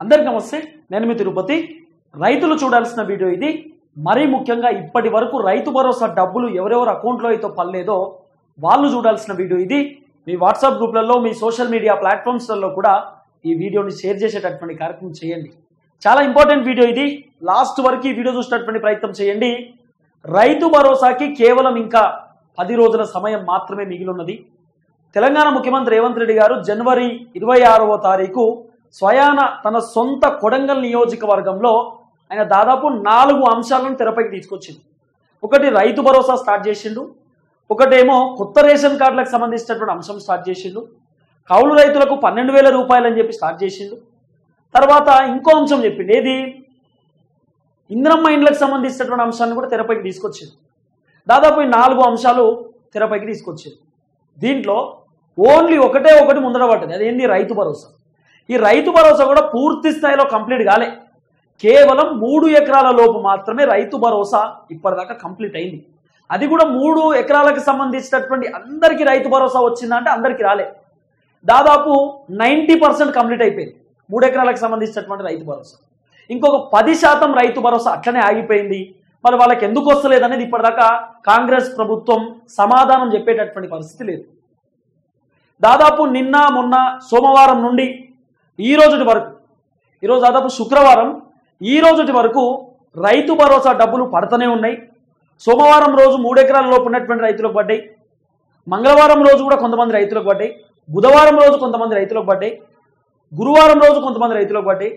అందరికీ నమస్తే, నేను మీ తిరుపతి. రైతులు చూడాల్సిన వీడియో ఇది. మరీ ముఖ్యంగా ఇప్పటి వరకు రైతు భరోసా డబ్బులు ఎవరెవరు అకౌంట్లో అయితే పడలేదో వాళ్ళు చూడాల్సిన వీడియో ఇది. మీ వాట్సాప్ గ్రూప్లలో, మీ సోషల్ మీడియా ప్లాట్ఫామ్స్లలో కూడా ఈ వీడియోని షేర్ చేసేటటువంటి కార్యక్రమం చేయండి. చాలా ఇంపార్టెంట్ వీడియో ఇది. లాస్ట్ వరకు ఈ వీడియో చూసేటటువంటి ప్రయత్నం చేయండి. రైతు భరోసాకి కేవలం ఇంకా 10 రోజుల సమయం మాత్రమే మిగిలిన్నది. తెలంగాణ ముఖ్యమంత్రి రేవంత్ రెడ్డి గారు జనవరి 26వ తారీఖు స్వయాన తన సొంత కొడంగల్ నియోజకవర్గంలో ఆయన దాదాపు 4 అంశాలను తెరపైకి తీసుకొచ్చింది. ఒకటి రైతు భరోసా స్టార్ట్ చేసిండు, ఒకటేమో కొత్త రేషన్ కార్డులకు సంబంధించినటువంటి అంశం స్టార్ట్ చేసిండు, కౌలు రైతులకు 12,000 రూపాయలు అని చెప్పి స్టార్ట్ చేసిండు. తర్వాత ఇంకో అంశం చెప్పిండు, ఏది ఇంద్రమ్మ ఇండ్లకు సంబంధించినటువంటి అంశాన్ని కూడా తెరపైకి తీసుకొచ్చింది. దాదాపు ఈ 4 అంశాలు తెరపైకి తీసుకొచ్చింది. దీంట్లో ఓన్లీ ఒకటి ముందర పడ్డది, అదేంటి రైతు భరోసా. ఈ రైతు భరోసా కూడా పూర్తి స్థాయిలో కంప్లీట్ కాలే. కేవలం 3 ఎకరాల లోపు మాత్రమే రైతు భరోసా ఇప్పటిదాకా కంప్లీట్ అయింది. అది కూడా 3 ఎకరాలకు సంబంధించినటువంటి అందరికీ రైతు భరోసా వచ్చిందంటే అందరికీ రాలే. దాదాపు 90% కంప్లీట్ అయిపోయింది 3 ఎకరాలకు సంబంధించినటువంటి రైతు భరోసా. ఇంకొక 10% రైతు భరోసా అట్లనే ఆగిపోయింది. మరి వాళ్ళకి ఎందుకు వస్తలేదనేది ఇప్పటిదాకా కాంగ్రెస్ ప్రభుత్వం సమాధానం చెప్పేటటువంటి పరిస్థితి లేదు. దాదాపు నిన్న మొన్న సోమవారం నుండి ఈ రోజుటి వరకు, ఈరోజు దాదాపు శుక్రవారం, ఈ రోజుటి వరకు రైతు భరోసా డబ్బులు పడుతూనే ఉన్నాయి. సోమవారం రోజు 3 ఎకరాల లోపు ఉన్నటువంటి రైతులకు పడ్డాయి, మంగళవారం రోజు కూడా కొంతమంది రైతులకు పడ్డాయి, బుధవారం రోజు కొంతమంది రైతులకు పడ్డాయి, గురువారం రోజు కొంతమంది రైతులకు పడ్డాయి,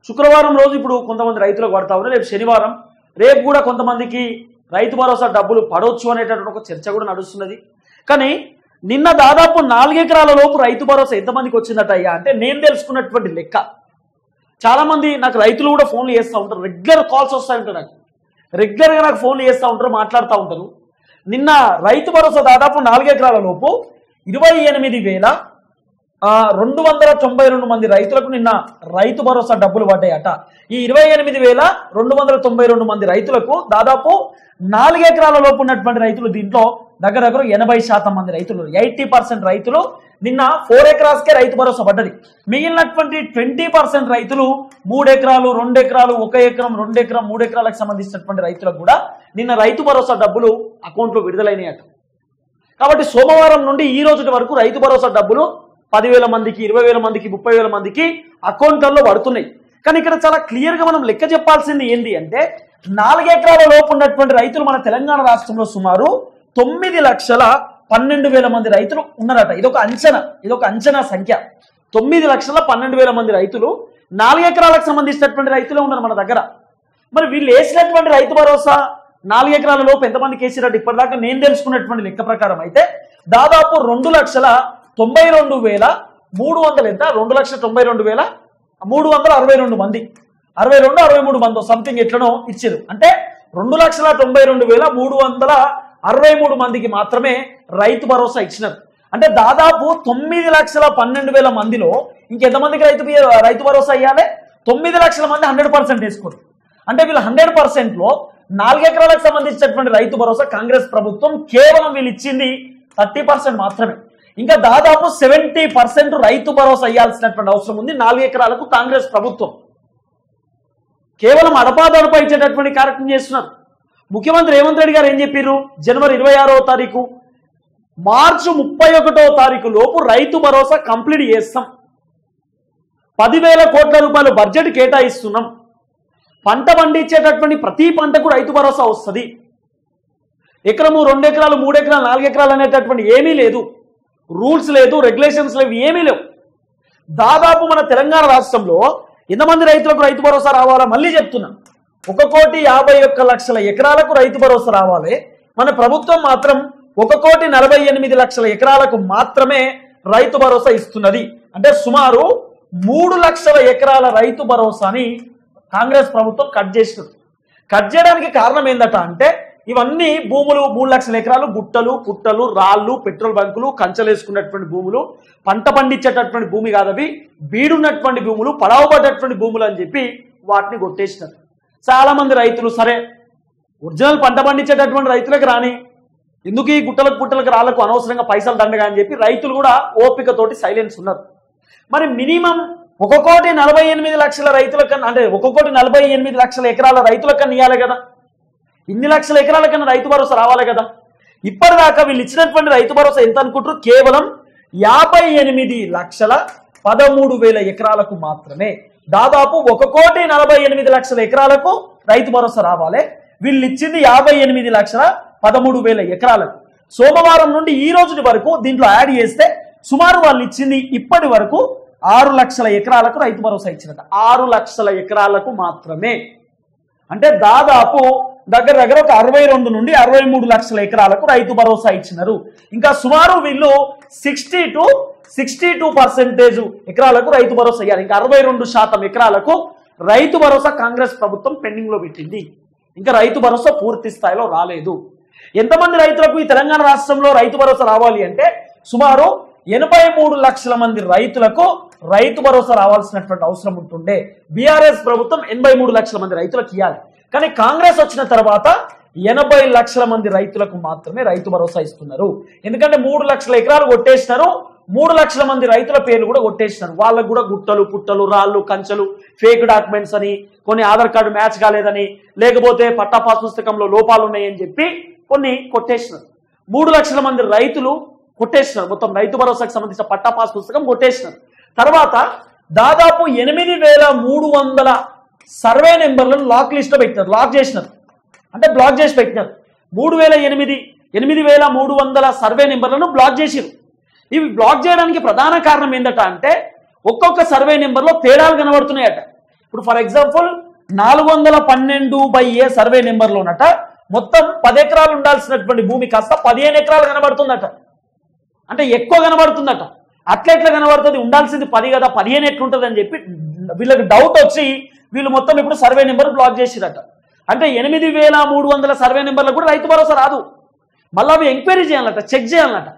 శుక్రవారం రోజు ఇప్పుడు కొంతమంది రైతులకు పడతా ఉన్నాయి. రేపు శనివారం, రేపు కూడా కొంతమందికి రైతు భరోసా డబ్బులు పడవచ్చు అనేటటువంటి ఒక చర్చ కూడా నడుస్తున్నది. కానీ నిన్న దాదాపు 4 ఎకరాల లోపు రైతు భరోసా ఎంతమందికి వచ్చిందట అయ్యా అంటే, నేను తెలుసుకున్నటువంటి లెక్క, చాలా మంది నాకు రైతులు కూడా ఫోన్లు చేస్తూ ఉంటారు, రెగ్యులర్ కాల్స్ వస్తూ ఉంటారు, నాకు రెగ్యులర్గా నాకు ఫోన్లు చేస్తూ ఉంటారు, మాట్లాడుతూ ఉంటారు. నిన్న రైతు భరోసా దాదాపు 4 ఎకరాల లోపు 28,292 మంది రైతులకు నిన్న రైతు భరోసా డబ్బులు పడ్డాయట. ఈ 28,292 మంది రైతులకు దాదాపు 4 ఎకరాల లోపు ఉన్నటువంటి రైతులు, దీంట్లో దగ్గర 80% మంది రైతులు, 80% రైతులు నిన్న 4 ఎకరాస్కే రైతు భరోసా పడ్డది. మిగిలినటువంటి 20% రైతులు 3 ఎకరాలు, 2 ఎకరాలు, 1 ఎకరం, 2 ఎకరం, 3 ఎకరాలకు సంబంధించినటువంటి రైతులకు కూడా నిన్న రైతు భరోసా డబ్బులు అకౌంట్లో విడుదలైనాయట. కాబట్టి సోమవారం నుండి ఈ రోజు వరకు రైతు భరోసా డబ్బులు 10,000 మందికి, 20,000 మందికి, 30,000 మందికి అకౌంట్లలో పడుతున్నాయి. కానీ ఇక్కడ చాలా క్లియర్గా మనం లెక్క చెప్పాల్సింది ఏంటి అంటే, 4 ఎకరాల లోపు ఉన్నటువంటి రైతులు మన తెలంగాణ రాష్ట్రంలో సుమారు 9,12,000 మంది రైతులు ఉన్నారట. ఇదొక అంచనా సంఖ్య. 9,12,000 మంది రైతులు 4 ఎకరాలకు సంబంధించినటువంటి రైతులే ఉన్నారు మన దగ్గర. మరి వీళ్ళు వేసినటువంటి రైతు భరోసా 4 ఎకరాల లోపు ఎంతమందికి వేసినట్టు ఇప్పటిదాకా నేను తెలుసుకున్నటువంటి లెక్క ప్రకారం అయితే దాదాపు 2,92,300 ఎంత, 2,92,362 మంది, 63 మంది సంథింగ్ ఎట్లనో ఇచ్చారు. అంటే 2,92,363 మందికి మాత్రమే రైతు భరోసా ఇచ్చినారు. అంటే దాదాపు 9,12,000 మందిలో ఇంకెంతమందికి రైతు భరోసా ఇవ్వాలి? 9 లక్షల మంది 100% వేసుకోరు. అంటే వీళ్ళు 100%లో 4 ఎకరాలకు సంబంధించినటువంటి రైతు భరోసా కాంగ్రెస్ ప్రభుత్వం కేవలం వీళ్ళు ఇచ్చింది 30% మాత్రమే. ఇంకా దాదాపు 70% రైతు భరోసా ఇవ్వాల్సినటువంటి అవసరం ఉంది 4 ఎకరాలకు. కాంగ్రెస్ ప్రభుత్వం కేవలం అడపాదడపా ఇచ్చేటటువంటి కార్యక్రమం చేస్తున్నారు. ముఖ్యమంత్రి రేవంత్ రెడ్డి గారు ఏం చెప్పారు? జనవరి 26వ తారీఖు, మార్చి 31వ తారీఖు లోపు రైతు భరోసా కంప్లీట్ చేస్తాం, 10,000 కోట్ల రూపాయలు బడ్జెట్ కేటాయిస్తున్నాం, పంట పండించేటటువంటి ప్రతి పంటకు రైతు భరోసా వస్తుంది, ఎకరము, 2 ఎకరాలు, 3 ఎకరాలు, 4 ఎకరాలు అనేటటువంటి ఏమీ లేదు, రూల్స్ లేదు, రెగ్యులేషన్స్ లేవు, ఏమీ లేవు. దాదాపు మన తెలంగాణ రాష్ట్రంలో ఎంతమంది రైతులకు రైతు భరోసా రావాలా? మళ్ళీ చెప్తున్నా, 1,51,00,000 ఎకరాలకు రైతు భరోసా రావాలి. మన ప్రభుత్వం మాత్రం 1,48,00,000 ఎకరాలకు మాత్రమే రైతు భరోసా ఇస్తున్నది. అంటే సుమారు 3 లక్షల ఎకరాల రైతు భరోసాని కాంగ్రెస్ ప్రభుత్వం కట్ చేసినది. కట్ చేయడానికి కారణం ఏందట అంటే, ఇవన్నీ భూములు 3 లక్షల ఎకరాలు గుట్టలు, పుట్టలు, రాళ్ళు, పెట్రోల్ బంకులు, కంచెలేసుకున్నటువంటి భూములు, పంట పండించేటటువంటి భూమి కాదవి, బీడున్నటువంటి భూములు, పడవబడ్డటువంటి భూములు అని చెప్పి వాటిని కొట్టేసినారు. చాలా మంది రైతులు సరే ఒరిజినల్ పంట పండించేటటువంటి రైతులకు రాని, ఎందుకు ఈ గుట్టలకు పుట్టలకు రాళ్లకు అనవసరంగా పైసలు దండగా అని చెప్పి రైతులు కూడా ఓపికతోటి సైలెన్స్ ఉన్నారు. మరి మినిమం 1,48,00,000 రైతుల కన్నా, అంటే 1,48,00,000 ఎకరాల రైతుల కన్నా ఇవ్వాలి కదా. ఇన్ని లక్షల ఎకరాల కన్నా రైతు భరోసా రావాలి కదా. ఇప్పటిదాకా వీళ్ళు ఇచ్చినటువంటి రైతు భరోసా ఎంత అనుకుంటారు? కేవలం 58,13,000 ఎకరాలకు మాత్రమే. దాదాపు 1,48,00,000 ఎకరాలకు రైతు భరోసా రావాలి. వీళ్ళు ఇచ్చింది 58,13,000 ఎకరాలకు. సోమవారం నుండి ఈ రోజు వరకు దీంట్లో యాడ్ చేస్తే సుమారు వాళ్ళు ఇచ్చింది ఇప్పటి వరకు 6 లక్షల ఎకరాలకు రైతు భరోసా ఇచ్చినట్ట. 6 లక్షల ఎకరాలకు మాత్రమే. అంటే దాదాపు దగ్గర ఒక 62 నుండి 63 లక్షల ఎకరాలకు రైతు భరోసా ఇచ్చినారు. ఇంకా సుమారు వీళ్ళు 62% ఎకరాలకు రైతు భరోసా ఇవ్వాలి. ఇంకా 62% ఎకరాలకు రైతు భరోసా కాంగ్రెస్ ప్రభుత్వం పెండింగ్ లో పెట్టింది. ఇంకా రైతు భరోసా పూర్తి స్థాయిలో రాలేదు. ఎంతమంది రైతులకు ఈ తెలంగాణ రాష్ట్రంలో రైతు భరోసా రావాలి అంటే సుమారు 83 లక్షల మంది రైతులకు రైతు భరోసా రావాల్సినటువంటి అవసరం ఉంటుండే. బీఆర్ఎస్ ప్రభుత్వం 83 లక్షల మంది రైతులకు ఇవ్వాలి. కానీ కాంగ్రెస్ వచ్చిన తర్వాత 80 లక్షల మంది రైతులకు మాత్రమే రైతు భరోసా ఇస్తున్నారు. ఎందుకంటే 3 లక్షల ఎకరాలు కొట్టేసినారు. 3 లక్షల మంది రైతుల పేర్లు కూడా కొట్టేసినారు. వాళ్ళకు కూడా గుట్టలు పుట్టలు రాళ్ళు కంచెలు ఫేక్ డాక్యుమెంట్స్ అని, కొన్ని ఆధార్ కార్డు మ్యాచ్ కాలేదని, లేకపోతే పట్టా పాస్ పుస్తకంలో లోపాలు ఉన్నాయని చెప్పి కొన్ని కొట్టేసినారు. 3 లక్షల మంది రైతులు కొట్టేసినారు. మొత్తం రైతు భరోసాకు సంబంధించిన పట్టా పాస్ పుస్తకం కొట్టేసినారు. తర్వాత దాదాపు 8,300 సర్వే నెంబర్లను లాక్ లిస్ట్ లో పెట్టినారు. లాక్ చేసినారు అంటే బ్లాక్ చేసి పెట్టినారు. 8,300 సర్వే నెంబర్లను బ్లాక్ చేసిరు. ఇవి బ్లాక్ చేయడానికి ప్రధాన కారణం ఏంటట అంటే ఒక్కొక్క సర్వే నెంబర్లో తేడాలు కనబడుతున్నాయట. ఇప్పుడు ఫర్ ఎగ్జాంపుల్ 412/A సర్వే నెంబర్లోనట మొత్తం 10 ఎకరాలు ఉండాల్సినటువంటి భూమి కాస్త 15 ఎకరాలు కనబడుతుందట. అంటే ఎక్కువ కనబడుతుందట. అట్లెట్లా కనబడుతుంది? ఉండాల్సింది 10 కదా, 15 ఎట్లుంటుంది అని చెప్పి వీళ్ళకి డౌట్ వచ్చి వీళ్ళు మొత్తం ఇప్పుడు సర్వే నెంబర్ బ్లాక్ చేసిరట. అంటే 8,300 సర్వే నెంబర్లకు కూడా రైతు భరోసా రాదు. మళ్ళీ అవి ఎంక్వైరీ చేయాలట, చెక్ చేయాలన్నట.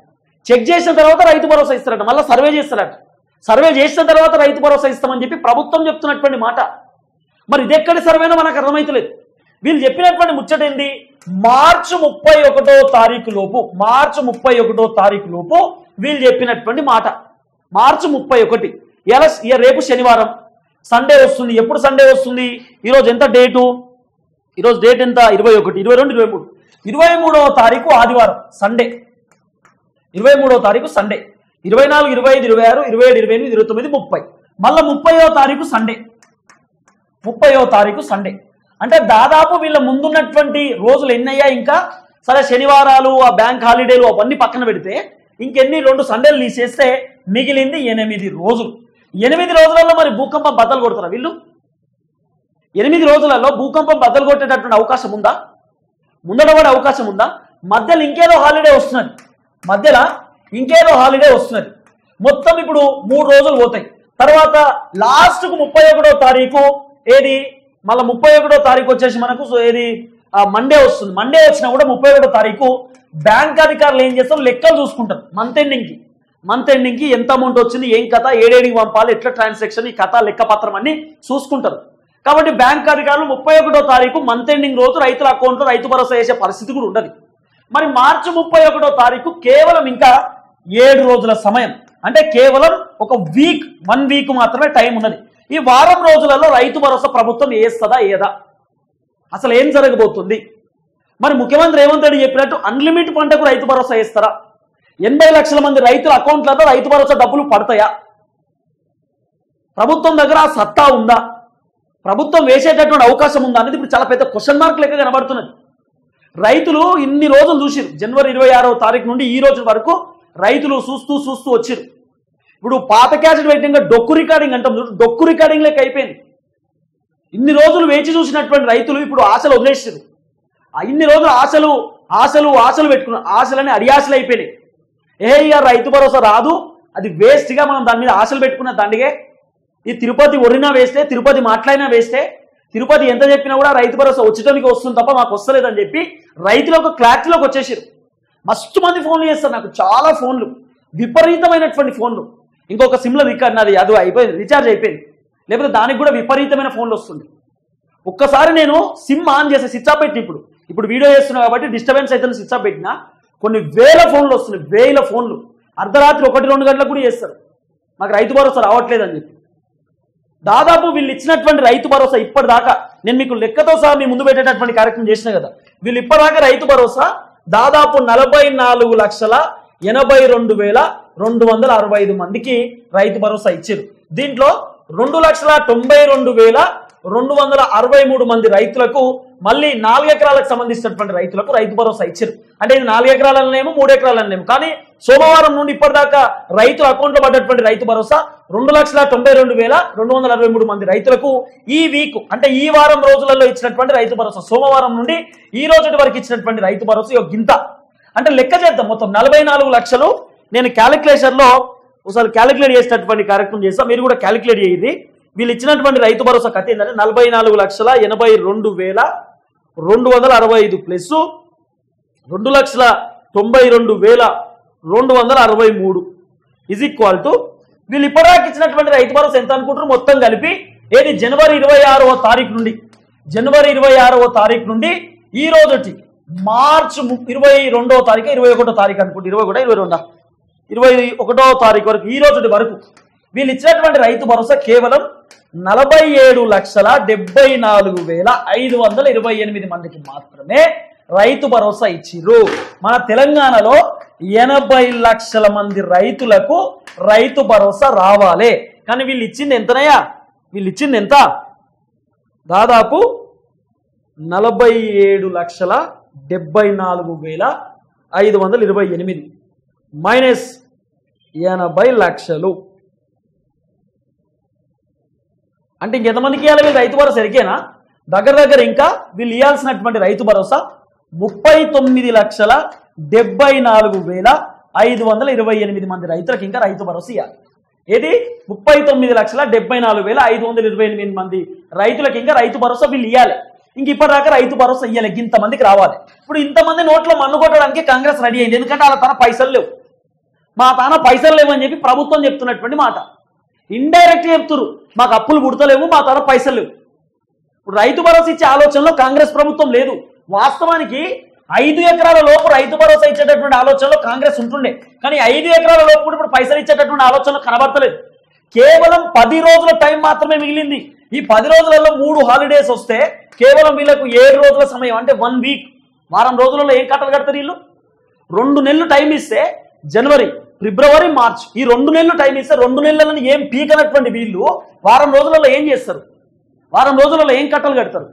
చెక్ చేసిన తర్వాత రైతు భరోసా ఇస్తారట. మళ్ళీ సర్వే చేస్తారట. సర్వే చేసిన తర్వాత రైతు భరోసా ఇస్తామని చెప్పి ప్రభుత్వం చెప్తున్నటువంటి మాట. మరి ఇది ఎక్కడి సర్వేనో మనకు అర్థమైతలేదు. వీళ్ళు చెప్పినటువంటి ముచ్చటేంది? మార్చి 31వ తారీఖు లోపు వీళ్ళు చెప్పినటువంటి మాట. మార్చి 31. రేపు శనివారం, సండే వస్తుంది. ఎప్పుడు సండే వస్తుంది? ఈరోజు ఎంత డేటు? ఈరోజు డేట్ ఎంత? 21, 22, 23. 23వ తారీఖు ఆదివారం, సండే. 23వ తారీఖు సండే. 24, 25, 26, 27, 28, 29, 30. మళ్ళీ 30వ తారీఖు సండే. 30వ తారీఖు సండే. అంటే దాదాపు వీళ్ళ ముందున్నటువంటి రోజులు ఎన్నయ్యా? ఇంకా సరే శనివారాలు, ఆ బ్యాంక్ హాలిడేలు అవన్నీ పక్కన పెడితే ఇంకెన్ని 2 సండేలు తీసేస్తే మిగిలింది 8 రోజులు. 8 రోజులలో మరి భూకంపం బద్దలు కొడతారా వీళ్ళు? 8 రోజులలో భూకంపం బద్దలు కొట్టేటటువంటి అవకాశం ఉందా? ముందడబడే అవకాశం ఉందా? మధ్యలో ఇంకేదో హాలిడే వస్తున్నది. మొత్తం ఇప్పుడు 3 రోజులు పోతాయి. తర్వాత లాస్ట్కు 31వ తారీఖు ఏది? మళ్ళీ 31వ తారీఖు వచ్చేసి మనకు ఏది మండే వస్తుంది. మండే వచ్చినా కూడా 31వ తారీఖు బ్యాంక్ అధికారులు ఏం చేస్తారు? లెక్కలు చూసుకుంటారు. మంత్ ఎండింగ్కి ఎంత అమౌంట్ వచ్చింది, ఏం కథ, ఏడేడికి పంపాలి, ఎట్లా ట్రాన్సాక్షన్, ఈ కథ లెక్కపత్రం అన్ని చూసుకుంటారు. కాబట్టి బ్యాంక్ అధికారులు 31వ తారీఖు మంత్ ఎండింగ్ రోజు రైతుల అకౌంట్లో రైతు భరోసా వేసే పరిస్థితి కూడా ఉండదు. మరి మార్చి 31వ తారీఖు కేవలం ఇంకా 7 రోజుల సమయం. అంటే కేవలం ఒక 1 వీక్ మాత్రమే టైం ఉన్నది. ఈ వారం రోజులలో రైతు భరోసా ప్రభుత్వం వేస్తుందా ఏదా? అసలు ఏం జరగబోతుంది? మరి ముఖ్యమంత్రి రేవంత్ రెడ్డి చెప్పినట్టు అన్లిమిట్ పంటకు రైతు భరోసా వేస్తారా? 80 లక్షల మంది రైతుల అకౌంట్లలో రైతు భరోసా డబ్బులు పడతాయా? ప్రభుత్వం దగ్గర ఆ సత్తా ఉందా? ప్రభుత్వం వేసేటటువంటి అవకాశం ఉందా అనేది ఇప్పుడు చాలా పెద్ద క్వశ్చన్ మార్క్ లెక్క కనబడుతున్నది. రైతులు ఇన్ని రోజులు చూసిరు. జనవరి 26వ తారీఖు నుండి ఈ రోజు వరకు రైతులు చూస్తూ వచ్చిరు. ఇప్పుడు పాత క్యాసెట్ పెట్టిన డొక్కు రికార్డింగ్ అంటాం, డొక్కు రికార్డింగ్ లెక్క అయిపోయింది. ఇన్ని రోజులు వేచి చూసినటువంటి రైతులు ఇప్పుడు ఆశలు వదిలేసారు. ఇన్ని రోజులు ఆశలు పెట్టుకున్నారు. ఆశలని అడియాశలు అయిపోయినాయి. రైతు భరోసా రాదు, అది వేస్ట్గా మనం దాని మీద ఆశలు పెట్టుకున్న దండిగే. ఈ తిరుపతి ఒరినా వేస్తే, తిరుపతి మాట్లాడినా వేస్తే, తిరుపతి ఎంత చెప్పినా కూడా రైతు భరోసా వచ్చేటానికి వస్తుంది తప్ప మాకు వస్తలేదని చెప్పి రైతులు ఒక క్లారిటీలోకి వచ్చేసారు. మస్తు మంది ఫోన్లు చేస్తారు నాకు, చాలా ఫోన్లు, విపరీతమైనటువంటి ఫోన్లు. ఇంకొక సిమ్లో రికార్డ్ నాది అది అయిపోయింది, రీఛార్జ్ అయిపోయింది. లేకపోతే దానికి కూడా విపరీతమైన ఫోన్లు వస్తుంది. ఒక్కసారి నేను సిమ్ ఆన్ చేసి స్విచ్ ఆఫ్ పెట్టి ఇప్పుడు వీడియో చేస్తున్నా కాబట్టి డిస్టర్బెన్స్ అయితే స్విచ్ ఆఫ్ పెట్టినా కొన్ని వేల ఫోన్లు వస్తున్నాయి, వేల ఫోన్లు. అర్ధరాత్రి 1-2 గంటలకు కూడా చేస్తారు మాకు రైతు భరోసా రావట్లేదని చెప్పి. దాదాపు వీళ్ళు ఇచ్చినటువంటి రైతు భరోసా ఇప్పటిదాకా నేను మీకు లెక్కతో సహా మీ ముందు పెట్టేటటువంటి కార్యక్రమం చేసిన కదా, వీళ్ళు ఇప్పటిదాకా రైతు భరోసా దాదాపు 44,82,265 మందికి రైతు భరోసా ఇచ్చారు. దీంట్లో 2,92,263 మంది రైతులకు మళ్ళీ 4 ఎకరాలకు సంబంధించినటువంటి రైతులకు రైతు భరోసా ఇచ్చారు. అంటే ఇది 4 ఎకరాలనేమో 3 ఎకరాలనేమో, కానీ సోమవారం నుండి ఇప్పటిదాకా రైతుల అకౌంట్లో పడ్డటువంటి రైతు భరోసా 2,92,263 మంది రైతులకు ఈ వీక్ అంటే ఈ వారం రోజులలో ఇచ్చినటువంటి రైతు భరోసా, సోమవారం నుండి ఈ రోజు వరకు ఇచ్చినటువంటి రైతు భరోసా గింత. అంటే లెక్క చేద్దాం, మొత్తం 44 లక్షలు. నేను క్యాలిక్యులేషన్లో ఒకసారి క్యాలిక్యులేట్ చేసేటటువంటి కార్యక్రమం చేస్తాం, మీరు కూడా క్యాలిక్యులేట్ చేయండి. వీళ్ళు ఇచ్చినటువంటి రైతు భరోసా కథ ఏంటంటే 44,82,265 ప్లస్ 2,92,263 ఈజ్ ఈక్వల్ టు వీళ్ళు ఇప్పటిదాకా ఇచ్చినటువంటి రైతు భరోసా ఎంత అనుకుంటారు మొత్తం కలిపి. ఏది జనవరి 26వ తారీఖు నుండి ఈ రోజుటి మార్చి 22వ తారీఖు 21వ తారీఖు అనుకుంటే 21వ తారీఖు వరకు ఈ రోజు వరకు వీళ్ళు ఇచ్చినటువంటి రైతు భరోసా కేవలం 47,74,528 మందికి మాత్రమే రైతు భరోసా ఇచ్చిర్రు. మన తెలంగాణలో 80 లక్షల మంది రైతులకు రైతు భరోసా రావాలి, కానీ వీళ్ళు ఇచ్చింది ఎంతనయ్యా? వీళ్ళు ఇచ్చింది ఎంత? దాదాపు 47,74,528 మైనస్ 80 లక్షలు అంటే ఇంకెంతమందికి ఇవ్వాలి వీళ్ళు రైతు భరోసా? ఎరికేనా? దగ్గర ఇంకా వీళ్ళు ఇవ్వాల్సినటువంటి రైతు భరోసా 39,74,528 మంది రైతులకు ఇంకా రైతు భరోసా ఇవ్వాలి. ఏది 39,74,528 మంది రైతులకు ఇంకా రైతు భరోసా వీళ్ళు ఇవ్వాలి. ఇంక ఇప్పటిదాకా రైతు భరోసా ఇవ్వాలి, ఇంతమందికి రావాలి. ఇప్పుడు ఇంతమంది నోట్లో మన్ను కొట్టడానికి కాంగ్రెస్ రెడీ అయింది, ఎందుకంటే వాళ్ళ తన పైసలు లేవు, మా తాన పైసలు లేవని చెప్పి ప్రభుత్వం చెప్తున్నటువంటి మాట. ఇండైరెక్ట్ చెప్తున్నారు మాకు అప్పులు పుడతలేవు, మా తన పైసలు లేవు. ఇప్పుడు రైతు భరోసా ఇచ్చే ఆలోచనలో కాంగ్రెస్ ప్రభుత్వం లేదు. వాస్తవానికి 5 ఎకరాల లోపు రైతు భరోసా ఇచ్చేటటువంటి ఆలోచనలో కాంగ్రెస్ ఉంటుండే, కానీ 5 ఎకరాల లోపు కూడా ఇప్పుడు పైసలు ఇచ్చేటటువంటి ఆలోచనలో కనబడతలేదు. కేవలం 10 రోజుల టైం మాత్రమే మిగిలింది. ఈ 10 రోజులలో 3 హాలిడేస్ వస్తే కేవలం వీళ్ళకు 7 రోజుల సమయం, అంటే 1 వీక్, వారం రోజులలో ఏం కట్టలు కడతారు వీళ్ళు? 2 నెలలు టైం ఇస్తే జనవరి, ఫిబ్రవరి, మార్చ్, ఈ 2 నెలలు టైం ఇస్తే 2 నెలలను ఏం పీకనటువంటి వీళ్ళు వారం రోజులలో ఏం చేస్తారు? వారం రోజులలో ఏం కట్టలు కడతారు?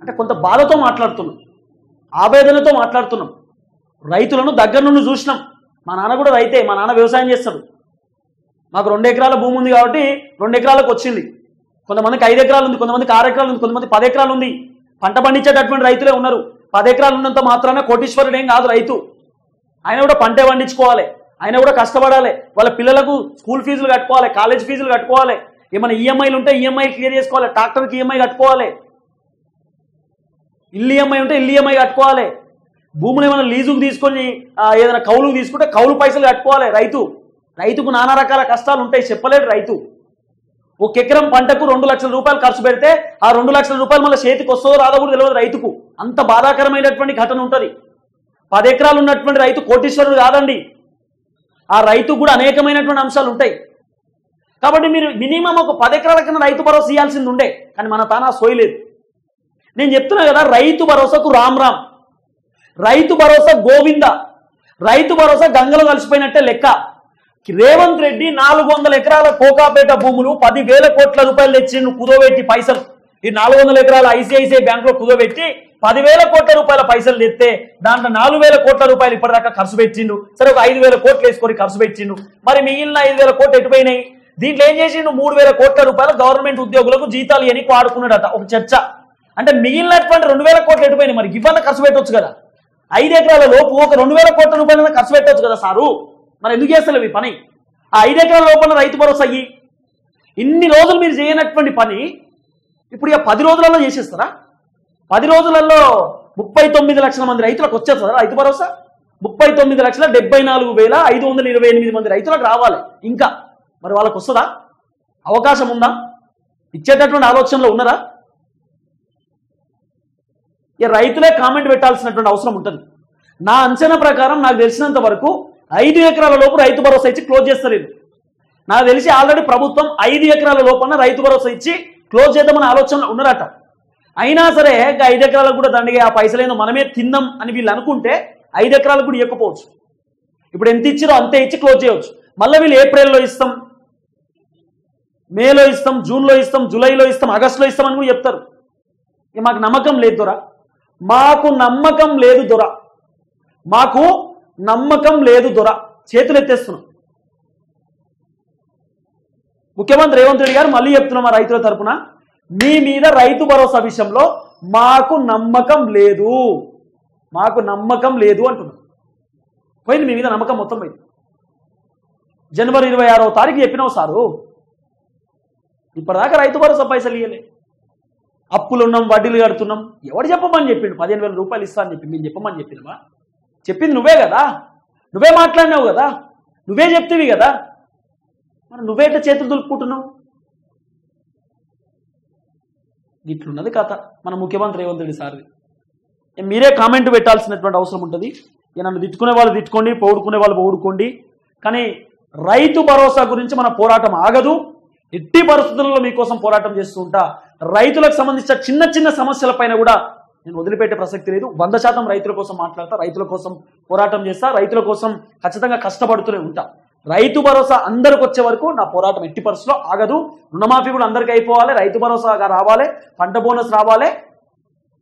అంటే కొంత బాధతో మాట్లాడుతున్నాం, ఆవేదనతో మాట్లాడుతున్నాం. రైతులను దగ్గర నుండి చూసినాం. మా నాన్న కూడా రైతే, మా నాన్న వ్యవసాయం చేస్తాడు. మాకు 2 ఎకరాల భూమి ఉంది కాబట్టి 2 ఎకరాలకు వచ్చింది. కొంతమందికి 5 ఎకరాలు ఉంది, కొంతమందికి 6 ఎకరాలు ఉంది, కొంతమంది 10 ఎకరాలు ఉంది. పంట పండించేటటువంటి రైతులే ఉన్నారు. 10 ఎకరాలు ఉన్నంత మాత్రమే కోటీశ్వరుడు ఏం కాదు రైతు. ఆయన కూడా పంటే పండించుకోవాలి, ఆయన కూడా కష్టపడాలి, వాళ్ళ పిల్లలకు స్కూల్ ఫీజులు కట్టుకోవాలి, కాలేజ్ ఫీజులు కట్టుకోవాలి, ఏమైనా ఈఎంఐలు ఉంటే ఈఎంఐ క్లియర్ చేసుకోవాలి, ట్రాక్టర్కి ఈఎంఐ కట్టుకోవాలి, ఇల్లు ఈఎంఐ ఉంటే ఇల్లు ఈఎంఐ కట్టుకోవాలి, భూములు ఏమైనా లీజుకు తీసుకొని ఏదైనా కౌలుకు తీసుకుంటే కౌలు పైసలు కట్టుకోవాలి. రైతుకు నానా రకాల కష్టాలు ఉంటాయి, చెప్పలేడు రైతు. 1 ఎకరం పంటకు 2 లక్షల రూపాయలు ఖర్చు పెడితే ఆ 2 లక్షల రూపాయలు మళ్ళీ చేతికి వస్తుందో రాదో కూడా తెలియదు రైతుకు. అంత బాధాకరమైనటువంటి ఘటన ఉంటుంది. 10 ఎకరాలు ఉన్నటువంటి రైతు కోటీశ్వరుడు కాదండి. ఆ రైతు కూడా అనేకమైనటువంటి అంశాలు ఉంటాయి. కాబట్టి మీరు మినిమం ఒక 10 ఎకరాల కన్నా రైతు భరోసా ఇవ్వాల్సింది ఉండే, కానీ మన తానా సోయలేదు. నేను చెప్తున్నా కదా, రైతు భరోసాకు రామ్ రామ్, రైతు భరోసా గోవింద, రైతు భరోసా గంగలో కలిసిపోయినట్టే లెక్క. రేవంత్ రెడ్డి 400 ఎకరాల కోకాపేట భూములు 10,000 కోట్ల రూపాయలు తెచ్చిండు కుదోబెట్టి పైసలు. ఈ 400 ఎకరాల ఐసిఐసిఐ బ్యాంకులో కుదోబెట్టి 10,000 కోట్ల రూపాయల పైసలు తెస్తే దాంట్లో 4,000 కోట్ల రూపాయలు ఇప్పటిదాకా ఖర్చు పెట్టిండు. సరే, ఒక 5,000 కోట్లు వేసుకొని ఖర్చు పెట్టిండు. మరి మిగిలిన 5,000 కోట్లు ఎటుపోయినాయి? దీంట్లో ఏం చేసిండు? 3,000 కోట్ల రూపాయలు గవర్నమెంట్ ఉద్యోగులకు జీతాలు ఇవ్వడానికి వాడుకున్నాడట. ఒక చర్చ. అంటే మిగిలినటువంటి 2,000 కోట్లు ఎటుపోయినాయి? మరి ఇవన్నీ ఖర్చు పెట్టవచ్చు కదా. 5 ఎకరాల లోపు ఒక 2,000 కోట్ల రూపాయలైనా ఖర్చు పెట్టవచ్చు కదా సారు. మరి ఎందుకు చేస్తలేవు ఈ పని? ఆ 5 ఎకరాల లోపల రైతు భరోసా అయ్యి ఇన్ని రోజులు మీరు చేయనటువంటి పని ఇప్పుడు ఇక 10 రోజులలో చేసేస్తారా? 10 రోజులలో 39 లక్షల మంది రైతులకు వచ్చేస్తారా రైతు భరోసా? 39,74,528 మంది రైతులకు రావాలి ఇంకా. మరి వాళ్ళకు వస్తుందా? అవకాశం ఉందా? ఇచ్చేటటువంటి ఆలోచనలో ఉన్నారా? ఇక రైతులే కామెంట్ పెట్టాల్సినటువంటి అవసరం ఉంటుంది. నా అంచనా ప్రకారం నాకు తెలిసినంత వరకు 5 ఎకరాల లోపు రైతు భరోసా ఇచ్చి క్లోజ్ చేస్తారు. నాకు తెలిసి ఆల్రెడీ ప్రభుత్వం 5 ఎకరాల లోపల రైతు భరోసా ఇచ్చి క్లోజ్ చేద్దామని ఆలోచనలో ఉన్నారట. అయినా సరే 5 ఎకరాలకు కూడా దండగా ఆ పైసలేదో మనమే తిన్నాం అని వీళ్ళు అనుకుంటే 5 ఎకరాలకు కూడా ఇవ్వకపోవచ్చు. ఇప్పుడు ఎంత ఇచ్చిరో అంతే ఇచ్చి క్లోజ్ చేయవచ్చు. మళ్ళీ వీళ్ళు ఏప్రిల్లో ఇస్తాం, మేలో ఇస్తాం, జూన్లో ఇస్తాం, జూలైలో ఇస్తాం, ఆగస్టులో ఇస్తాం అని కూడా చెప్తారు. మాకు నమ్మకం లేదు దొర, మాకు నమ్మకం లేదు దొర, మాకు నమ్మకం లేదు దొర. చేతులు ఎత్తేస్తున్నాం. ముఖ్యమంత్రి రేవంత్ రెడ్డి గారు మళ్ళీ చెప్తున్నాం మా రైతుల తరపున, మీ మీద రైతు భరోసా విషయంలో మాకు నమ్మకం లేదు, మాకు నమ్మకం లేదు అంటున్నాం. పోయింది మీ మీద నమ్మకం మొత్తం పోయింది. జనవరి 26వ తారీఖు చెప్పినావు సారు, ఇప్పటిదాకా రైతు భరోసా పైసలు ఇవ్వలే. అప్పులు ఉన్నాం, వడ్డీలు కడుతున్నాం. ఎవడు చెప్పమని చెప్పిండు 15,000 రూపాయలు ఇస్తా అని చెప్పి? మేము చెప్పమని చెప్పినవా? చెప్పింది నువ్వే కదా, నువ్వే మాట్లాడినావు కదా, నువ్వే చెప్తేవి కదా, మరి నువ్వేట చేతులు దులుపుకుంటున్నావు? ఇట్లున్నది కథ మన ముఖ్యమంత్రి రేవంత్ రెడ్డి సార్ది. మీరే కామెంట్ పెట్టాల్సినటువంటి అవసరం ఉంటుంది. నన్ను తిట్టుకునే వాళ్ళు తిట్టుకోండి, పౌడుకునే వాళ్ళు పౌడుకోండి, కానీ రైతు భరోసా గురించి మన పోరాటం ఆగదు. ఎట్టి పరిస్థితుల్లో మీకోసం పోరాటం చేస్తూ ఉంటా. రైతులకు సంబంధించిన చిన్న చిన్న సమస్యలపైన కూడా నేను వదిలిపెట్టే ప్రసక్తి లేదు. 100% రైతుల కోసం మాట్లాడతా, రైతుల కోసం పోరాటం చేస్తా, రైతుల కోసం ఖచ్చితంగా కష్టపడుతూనే ఉంటా. రైతు భరోసా అందరికి వచ్చే వరకు నా పోరాటం ఎట్టి పరిస్థితుల్లో ఆగదు. రుణమాఫీ కూడా అందరికీ అయిపోవాలి, రైతు భరోసాగా రావాలి, పంట బోనస్ రావాలి,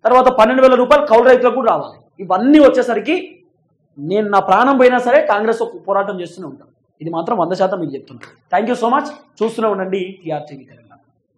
తర్వాత 12,000 రూపాయలు కౌలు రైతులకు కూడా రావాలి. ఇవన్నీ వచ్చేసరికి నేను నా ప్రాణం పోయినా సరే కాంగ్రెస్ పోరాటం చేస్తూనే ఉంటాను. ఇది మాత్రం 100% మీకు చెప్తున్నాను. Thank you so much. చూస్తూనే ఉండండి TR టీవీ.